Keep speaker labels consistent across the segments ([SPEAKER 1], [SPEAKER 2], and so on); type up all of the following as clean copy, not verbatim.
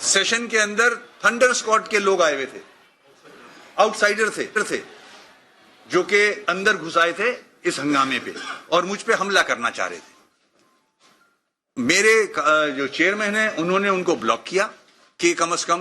[SPEAKER 1] Session के अंदर thunder squad के लोग आए हुए थे, आउटसाइडर थे जो कि अंदर घुस आए थे इस हंगामे पे और मुझ पे हमला करना चाह रहे थे। मेरे जो चेयरमैन हैं उन्होंने उनको ब्लॉक किया कि कम से कम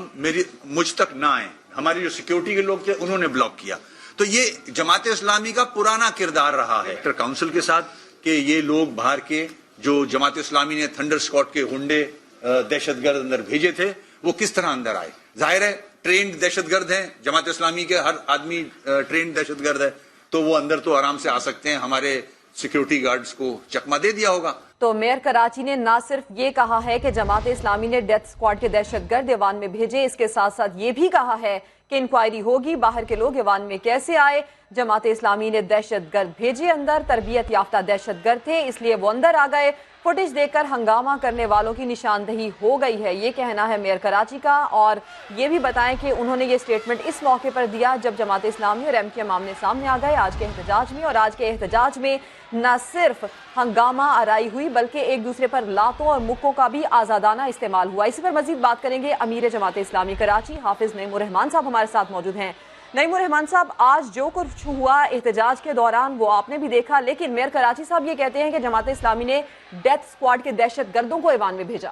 [SPEAKER 1] मुझ तक ना आए। हमारी जो सिक्योरिटी के लोग थे उन्होंने ब्लॉक किया। तो ये जमात इस्लामी का पुराना किरदार रहा है काउंसिल के साथ कि ये लोग बाहर के जो जमात इस्लामी ने थंडर स्क्वाड के गुंडे दहशतगर्द अंदर भेजे थे वो किस तरह अंदर आए। जाहिर है ट्रेंड दहशतगर्द हैं, जमात इस्लामी के हर आदमी ट्रेंड दहशतगर्द है, तो वो अंदर तो आराम से आ सकते हैं। हमारे सिक्योरिटी गार्ड्स को चकमा दे दिया होगा।
[SPEAKER 2] तो मेयर कराची ने ना सिर्फ ये कहा है कि जमात इस्लामी ने डेथ स्क्वाड के दहशतगर्द ईवान में भेजे, इसके साथ साथ ये भी कहा है कि इंक्वायरी होगी बाहर के लोग ईवान में कैसे आए। जमात इस्लामी ने दहशतगर्द भेजे अंदर, तरबियत याफ्ता दहशतगर्द थे इसलिए वो अंदर आ गए। फुटेज देखकर हंगामा करने वालों की निशानदही हो गई है, ये कहना है मेयर कराची का। और ये भी बताएं कि उन्होंने ये स्टेटमेंट इस मौके पर दिया जब जमात इस्लामी और एमकेएम आमने सामने आ गए आज के एहतजाज में। और आज के एहतजाज में न सिर्फ हंगामा आराई हुई बल्कि एक दूसरे पर लातों और मुक्कों का भी आज़ादाना इस्तेमाल हुआ। इसी पर मजीद बात करेंगे अमीर जमात इस्लामी कराची हाफिज नईमुर रहमान साहब हमारे साथ मौजूद हैं। नईमुर रहमान साहब, आज जो कुछ हुआ एहतजाज के दौरान वो आपने भी देखा, लेकिन मेयर कराची साहब ये कहते हैं कि जमात इस्लामी ने डेथ स्क्वाड के दहशतगर्दों को ईवान में भेजा।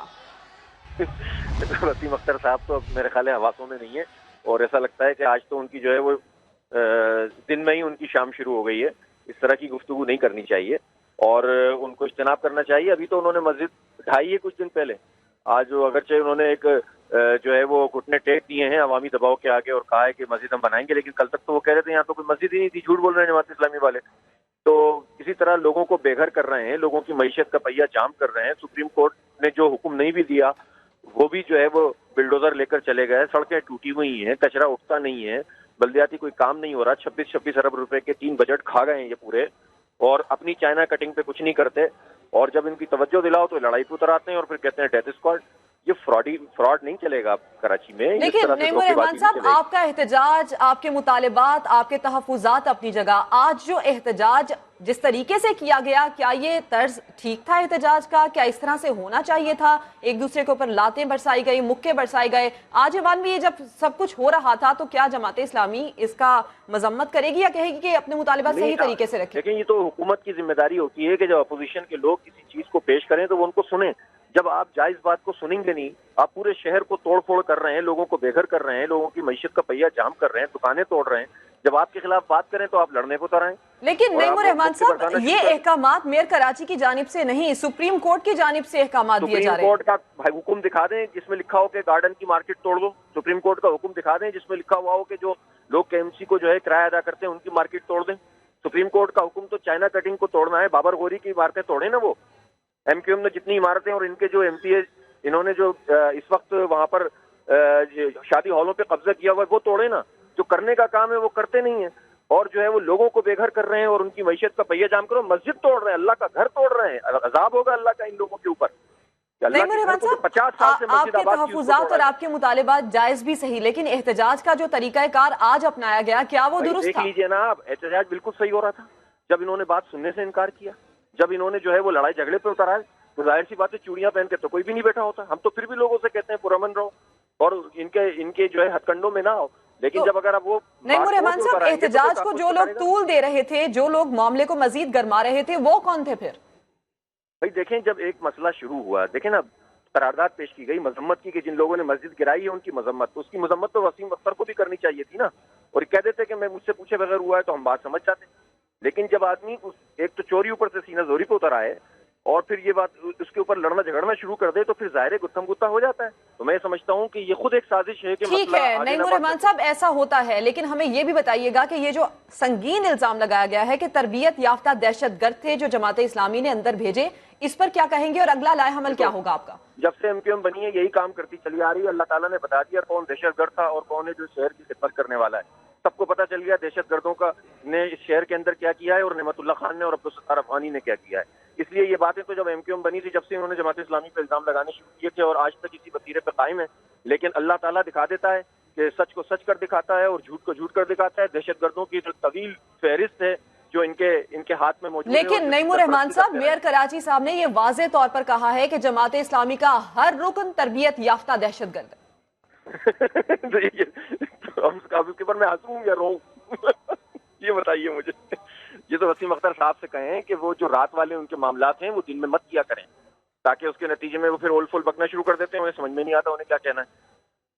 [SPEAKER 3] वसीम अख्तर साहब तो अब मेरे ख्याल हवासों में नहीं है और ऐसा लगता है कि आज तो उनकी जो है वो दिन में ही उनकी शाम शुरू हो गई है। इस तरह की गुफ्तगू नहीं करनी चाहिए और उनको इज्तनाब करना चाहिए। अभी तो उन्होंने मस्जिद ढाई है कुछ दिन पहले। आज अगरचे उन्होंने एक जो है वो घुटने टेक दिए हैं अवामी दबाव के आगे और कहा है कि मस्जिद हम बनाएंगे, लेकिन कल तक तो वो कह रहे थे यहाँ तो कोई मस्जिद ही नहीं थी। झूठ बोल रहे हैं जमात इस्लामी वाले। तो इसी तरह लोगों को बेघर कर रहे हैं, लोगों की मईशत का पहिया जाम कर रहे हैं। सुप्रीम कोर्ट ने जो हुक्म नहीं भी दिया वो भी जो है वो बिल्डोजर लेकर चले गए। सड़कें टूटी हुई हैं, कचरा उठता नहीं है, बल्दियाती कोई काम नहीं हो रहा। 26 अरब रुपए के 3 बजट खा गए हैं ये पूरे और अपनी चाइना कटिंग पे कुछ नहीं करते। और जब इनकी तवज्जो दिलाओ तो लड़ाई पे उतर आते हैं और फिर कहते हैं डेथ स्क्वाड। ये फ्रॉड नहीं चलेगा कराची में।
[SPEAKER 2] लेकिन नईमुर रहमान साहब, आपका एहतजाज, आपके मुतालिबात, आपके तहफुजात अपनी जगह, आज जो एहतजाज जिस तरीके से किया गया, क्या ये तर्ज ठीक था एहतजाज का? क्या इस तरह से होना चाहिए था? एक दूसरे के ऊपर लातें बरसाई गई, मुक्के बरसाए गए। आज ईवान में ये जब सब कुछ हो रहा था तो क्या जमात इस्लामी इसका मजम्मत करेगी या कहेगी कि अपने मुतालिबात सही तरीके से रखें?
[SPEAKER 3] लेकिन ये तो हुकूमत की जिम्मेदारी होती है कि जब अपोजिशन के लोग किसी चीज को पेश करें तो वो उनको सुने। जब आप जायज बात को सुनेंगे नहीं, आप पूरे शहर को तोड़ फोड़ कर रहे हैं, लोगों को बेघर कर रहे हैं, लोगों की मईशत का पहिया जाम कर रहे हैं, दुकानें तोड़ रहे हैं। जब आपके खिलाफ बात करें तो आप लड़ने को उतर आए।
[SPEAKER 2] लेकिन नईमुर रहमान साहब, ये अहकामात मेयर कराची की जानिब से नहीं, सुप्रीम कोर्ट की जानिब से अहकामात दिए जा रहे हैं।
[SPEAKER 3] सुप्रीम कोर्ट का हुक्म दिखा दें जिसमें लिखा हो कि गार्डन की मार्केट तोड़ दो। सुप्रीम कोर्ट का हुक्म दिखा दें जिसमें लिखा हुआ हो कि जो लोग केएमसी को जो है किराया अदा करते हैं उनकी मार्केट तोड़ दें। सुप्रीम कोर्ट का हुक्म तो चाइना कटिंग को तोड़ना है। बाबर गोरी की इमारतें तोड़े ना वो। एमक्यूएम ने जितनी इमारतें और इनके जो एमपीए इन्होंने जो इस वक्त वहां पर शादी हॉलों पे कब्जा किया हुआ है वो तोड़े ना। जो करने का काम है वो करते नहीं है और जो है वो लोगों को बेघर कर रहे हैं और उनकी मईशत का पहिया जाम करो। मस्जिद तोड़ रहे हैं, अल्लाह का घर तोड़ रहे हैं। अजाब होगा अल्लाह का इन लोगों के ऊपर। 50 साल से
[SPEAKER 2] आपके तहफुजात और आपके मुतालिबात जायज भी सही, लेकिन एहतजाज का जो तरीकाकार आज अपनाया गया क्या वो दुरुस्त था?
[SPEAKER 3] देख लीजिए ना आप, एहतजाज बिल्कुल सही हो रहा था जब इन्होंने बात सुनने से इनकार किया। जब इन्होंने जो है वो लड़ाई झगड़े पे उतर आए तो जाहिर सी बात है चूड़ियां पहन के तो कोई भी नहीं बैठा होता। हम तो फिर भी लोगों से कहते हैं पुरअमन रहो और इनके जो है हथकंडों में ना हो। लेकिन
[SPEAKER 2] तो
[SPEAKER 3] जब अगर आप वो
[SPEAKER 2] नईमुर रहमान साहब, एहतजाज को जो लोग तूल दे रहे थे, जो लोग मामले को मजीद गरमा रहे थे, वो कौन थे फिर?
[SPEAKER 3] भाई देखें, जब एक मसला शुरू हुआ, देखें ना, करारदाद पेश की गई मजम्मत की कि जिन लोगों ने मस्जिद गिराई है उनकी मजम्मत, तो उसकी मजम्मत तो वसीम अख्तर को भी करनी चाहिए थी ना। और कह देते कि मैं मुझसे पूछे बगैर हुआ है तो हम बात समझ जाते। लेकिन जब आदमी एक तो चोरी ऊपर से सीना जोरी पे उतर आए और फिर ये बात उसके ऊपर लड़ना झगड़ना शुरू कर दे तो फिर जाहिर गुत्थम गुत्ता हो जाता है। तो मैं समझता हूँ कि ये खुद एक साजिश है कि
[SPEAKER 2] ठीक है नईमुर रहमान साहब, ऐसा होता है, लेकिन हमें ये भी बताइएगा कि ये जो संगीन इल्जाम लगाया गया है कि तरबियत याफ्ता दहशतगर्द थे जो जमात इस्लामी ने अंदर भेजे, इस पर क्या कहेंगे और अगला लाए हमल क्या होगा आपका?
[SPEAKER 3] जब से एमक्यूएम बनी है यही काम करती चली आ रही है। अल्लाह ताला ने बता दिया कौन दहशतगर्द था और कौन है जो शहर की खिदमत करने वाला है। सबको पता चल गया दहशतगर्दों का ने इस शहर के अंदर क्या किया है और नेमतुल्लाह खान ने और अब्दुल अफगानी ने क्या किया है। इसलिए ये बातें तो जब एमक्यूएम बनी थी, जब से उन्होंने जमात इस्लामी पे इल्जाम लगाने शुरू किए थे और आज तक इसी वतीरे पे कायम है। लेकिन अल्लाह ताला दिखा देता है कि सच को सच कर दिखाता है और झूठ को झूठ कर दिखाता है। दहशतगर्दों की जो तवील फहरिस्त है जो इनके हाथ में मौजूद है।
[SPEAKER 2] लेकिन नईमुर रहमान साहब, मेयर कराची साहब ने ये वाज़े तौर पर कहा है कि जमात इस्लामी का हर रुकन तरबियत याफ्ता दहशतगर्द है।
[SPEAKER 3] تو اب اس کے اوپر میں ہنسوں یا روؤں؟ یہ بتائیے مجھے. یہ تو وسیم اختر صاحب سے کہیں کہ وہ جو رات والے ان کے معاملات ہیں وہ دن میں مت کیا کریں، تاکہ اس کے نتیجے میں وہ پھر اول فول بکنا شروع کر دیتے ہیں، انہیں سمجھ میں نہیں آتا انہیں کیا کہنا ہے.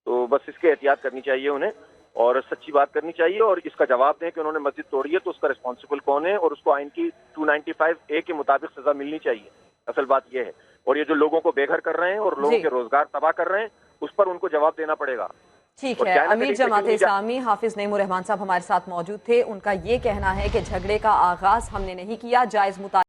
[SPEAKER 3] تو بس اس کے احتیاط کرنی چاہیے انہیں، اور سچی بات کرنی چاہیے، اور اس کا جواب دیں کہ انہوں نے مسجد توڑی ہے تو اس کا رسپانسبل کون ہے، اور اس کو آئین کی 295A کے مطابق سزا ملنی چاہیے. اصل بات یہ ہے. اور یہ جو لوگوں کو بے گھر کر رہے ہیں اور لوگوں کے روزگار تباہ کر رہے ہیں، اس پر ان کو جواب دینا پڑے گا.
[SPEAKER 2] ٹھیک ہے. امیر جماعت اسلامی حافظ نعیم الرحمان صاحب ہمارے ساتھ موجود تھے. ان کا یہ کہنا ہے کہ جھگڑے کا آغاز ہم نے نہیں کیا، جائز